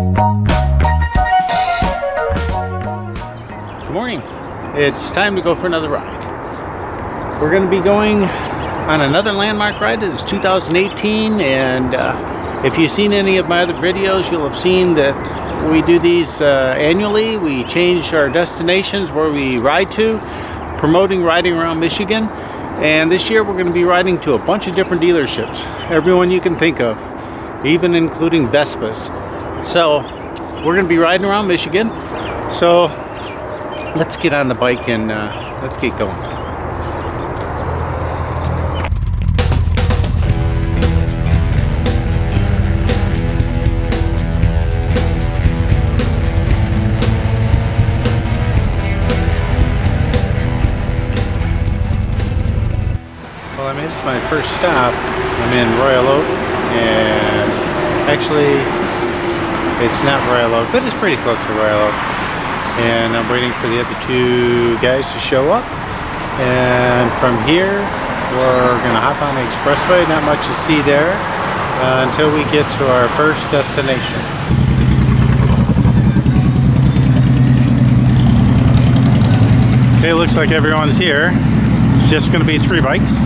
Good morning. It's time to go for another ride. We're going to be going on another landmark ride. It's 2018, and if you've seen any of my other videos, you'll have seen that we do these annually. We change our destinations where we ride to, promoting riding around Michigan. And this year we're going to be riding to a bunch of different dealerships, everyone you can think of, even including Vespas. So we're going to be riding around Michigan. So let's get on the bike and let's get going. Well, I made it to my first stop. I'm in Royal Oak, and actually it's not Royal Oak, but it's pretty close to Royal Oak. And I'm waiting for the other two guys to show up. And from here, we're gonna hop on the expressway. Not much to see there until we get to our first destination. Okay, looks like everyone's here. It's just gonna be 3 bikes.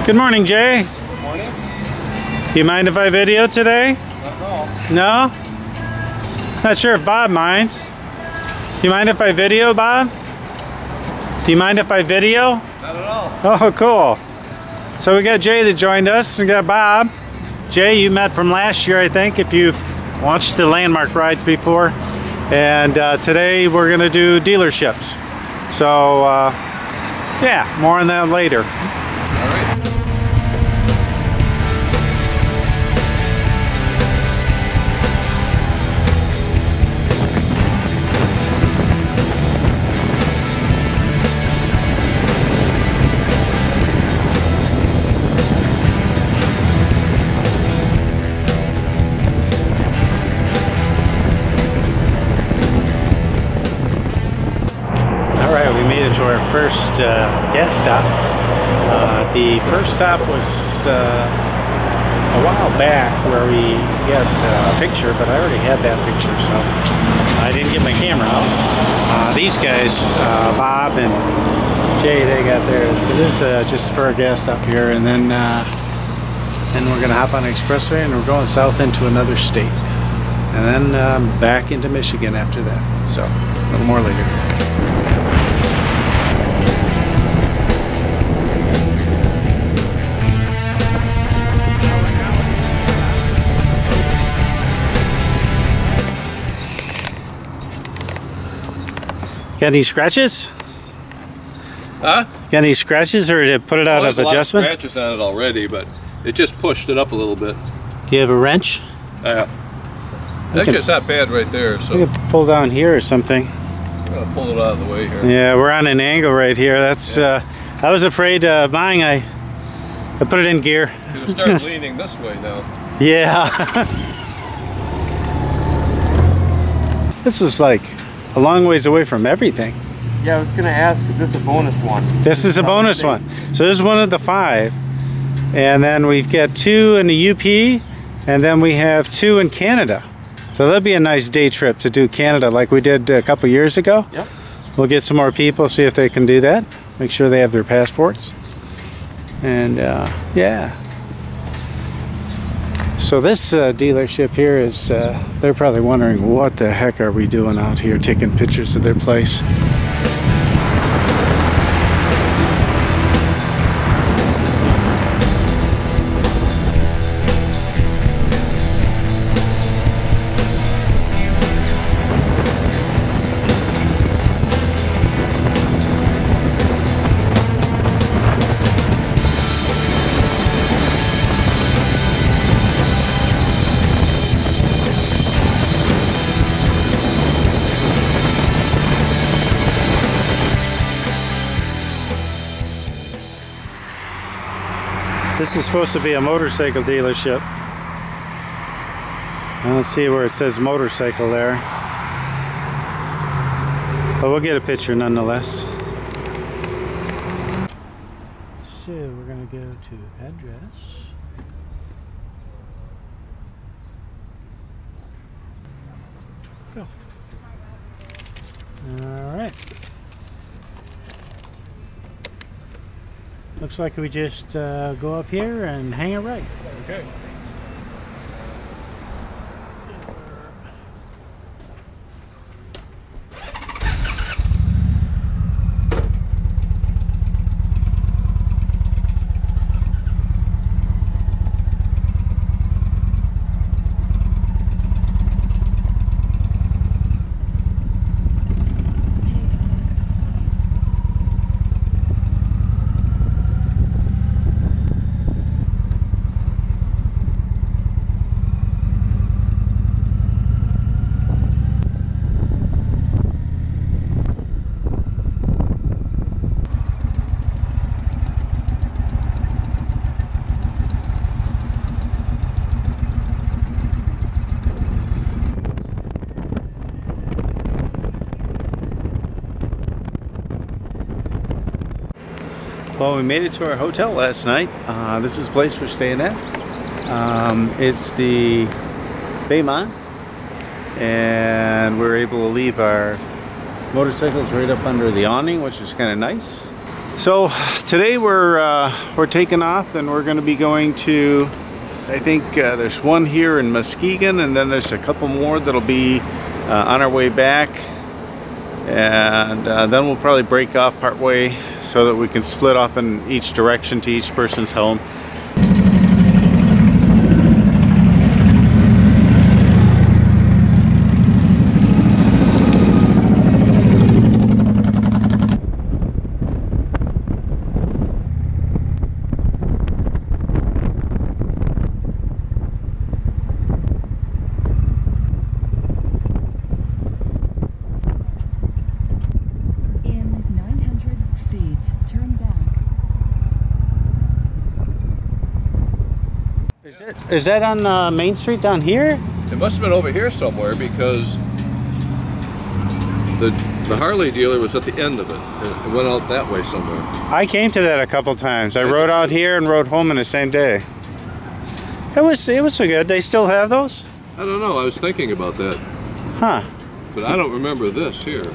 Good morning, Jay. Good morning. Do you mind if I video today? Not at all. No? Not sure if Bob minds. Do you mind if I video, Bob? Do you mind if I video? Not at all. Oh, cool. So we got Jay that joined us. We got Bob. Jay, you met from last year, I think, if you've watched the landmark rides before. And today we're going to do dealerships. So, yeah, more on that later. All right. To our first gas stop. The first stop was a while back where we got a picture, but I already had that picture, so I didn't get my camera out. These guys, Bob and Jay, they got theirs. This is just for a gas stop here, and then we're gonna hop on the expressway and we're going south into another state, and then back into Michigan after that. So a little more later. Got any scratches? Huh? Got any scratches, or did it put it out of adjustment? There's a lot of scratches on it already, but it just pushed it up a little bit. Do you have a wrench? Yeah. Actually, it's not bad right there, so We could pull down here or something. I'm gonna pull it out of the way here. Yeah, we're on an angle right here. That's I was afraid mine. I put it in gear. It'll start leaning this way now. Yeah. This was like a long ways away from everything. Yeah, I was gonna ask, is this a bonus one? This is a bonus one. So this is one of the 5. And then we've got 2 in the UP, and then we have 2 in Canada. So that'll be a nice day trip to do Canada like we did a couple years ago. Yep. We'll get some more people, see if they can do that. Make sure they have their passports. And yeah. So this dealership here is, they're probably wondering what the heck are we doing out here taking pictures of their place. This is supposed to be a motorcycle dealership. I don't see where it says motorcycle there. But we'll get a picture nonetheless. go to address. Go. Alright. Looks like we just go up here and hang a right. Okay. Well, we made it to our hotel last night. This is the place we're staying at. It's the Baymont, and we're able to leave our motorcycles right up under the awning, which is kind of nice. So today we're taking off, and we're going to be going to, I think there's one here in Muskegon, and then there's a couple more that'll be on our way back. And then we'll probably break off partway so that we can split off in each direction to each person's home. Is that on Main Street down here? It must have been over here somewhere because the Harley dealer was at the end of it. It went out that way somewhere. I came to that a couple times. I rode out here and rode home in the same day. It was so good. They still have those? I don't know. I was thinking about that. Huh. But I don't remember this here.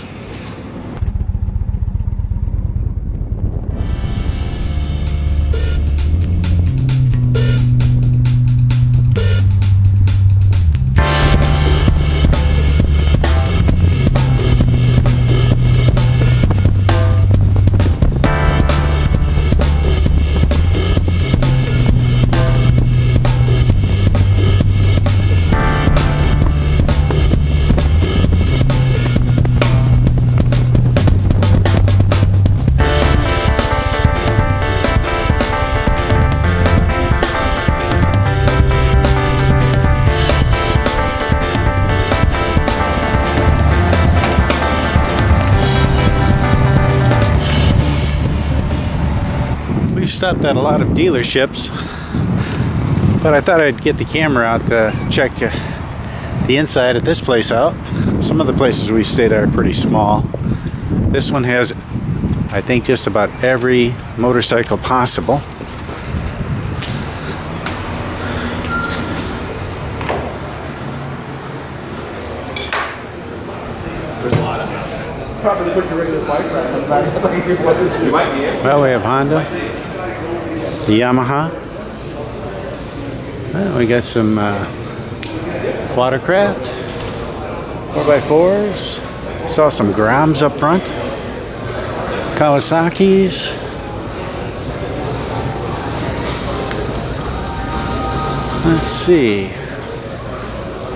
We've stopped at a lot of dealerships, but I thought I'd get the camera out to check the inside of this place out. Some of the places we stayed are pretty small. This one has, I think, just about every motorcycle possible. Well, we have Honda, the Yamaha. Well, we got some watercraft, 4x4s. Saw some Groms up front, Kawasaki's. Let's see.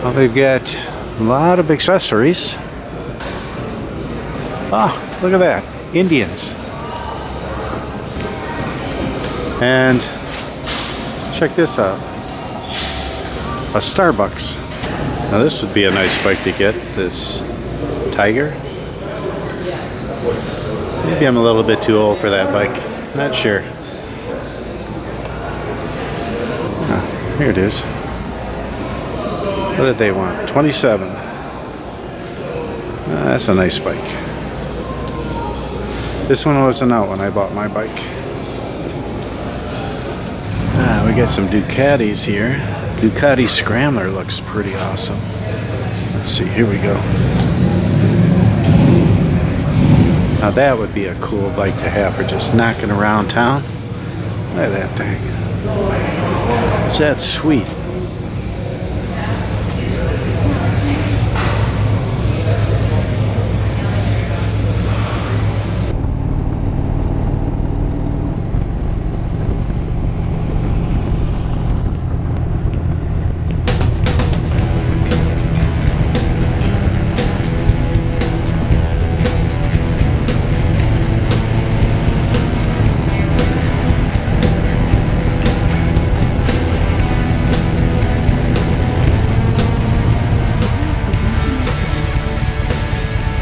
Well, they've got a lot of accessories. Oh, look at that. Indians. And check this out. A Starbucks. Now this would be a nice bike to get, this Tiger. Maybe I'm a little bit too old for that bike. Not sure. Oh, here it is. What did they want? 27. That's a nice bike. This one wasn't out when I bought my bike. got some Ducatis here. Ducati Scrambler looks pretty awesome. Let's see, here we go. Now that would be a cool bike to have for just knocking around town. Look at that thing. That's sweet.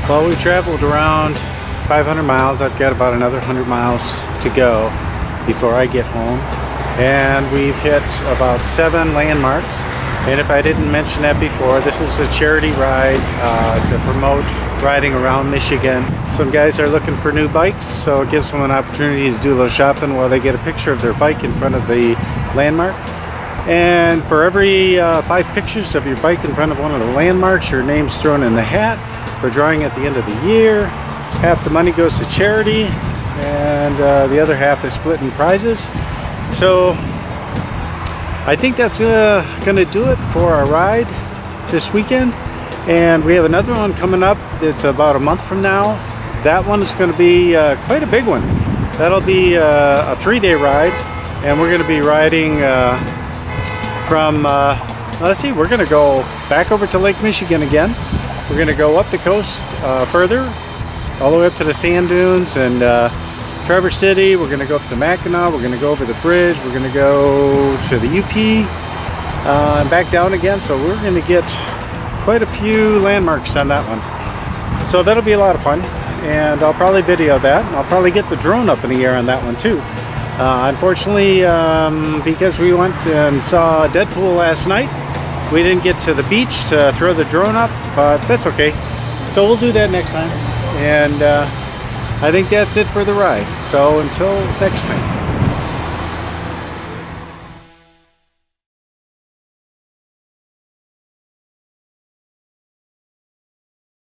Well, we traveled around 500 miles. I've got about another 100 miles to go before I get home. And we've hit about 7 landmarks. And if I didn't mention that before, this is a charity ride to promote riding around Michigan. Some guys are looking for new bikes, so it gives them an opportunity to do a little shopping while they get a picture of their bike in front of the landmark. And for every 5 pictures of your bike in front of one of the landmarks, your name's thrown in the hat. We're drawing at the end of the year. Half the money goes to charity, and the other half is split in prizes. So I think that's gonna do it for our ride this weekend. And we have another one coming up. It's about a month from now. That one is gonna be quite a big one. That'll be a 3-day ride, and we're gonna be riding from, let's see, we're gonna go back over to Lake Michigan again. We're gonna go up the coast further, all the way up to the sand dunes and Traverse City. We're gonna go up to Mackinac. We're gonna go over the bridge. We're gonna go to the UP and back down again. So we're gonna get quite a few landmarks on that one. So that'll be a lot of fun, and I'll probably video that. I'll probably get the drone up in the air on that one too. Unfortunately, because we went and saw Deadpool last night, we didn't get to the beach to throw the drone up, but that's okay. So we'll do that next time. And I think that's it for the ride. So until next time.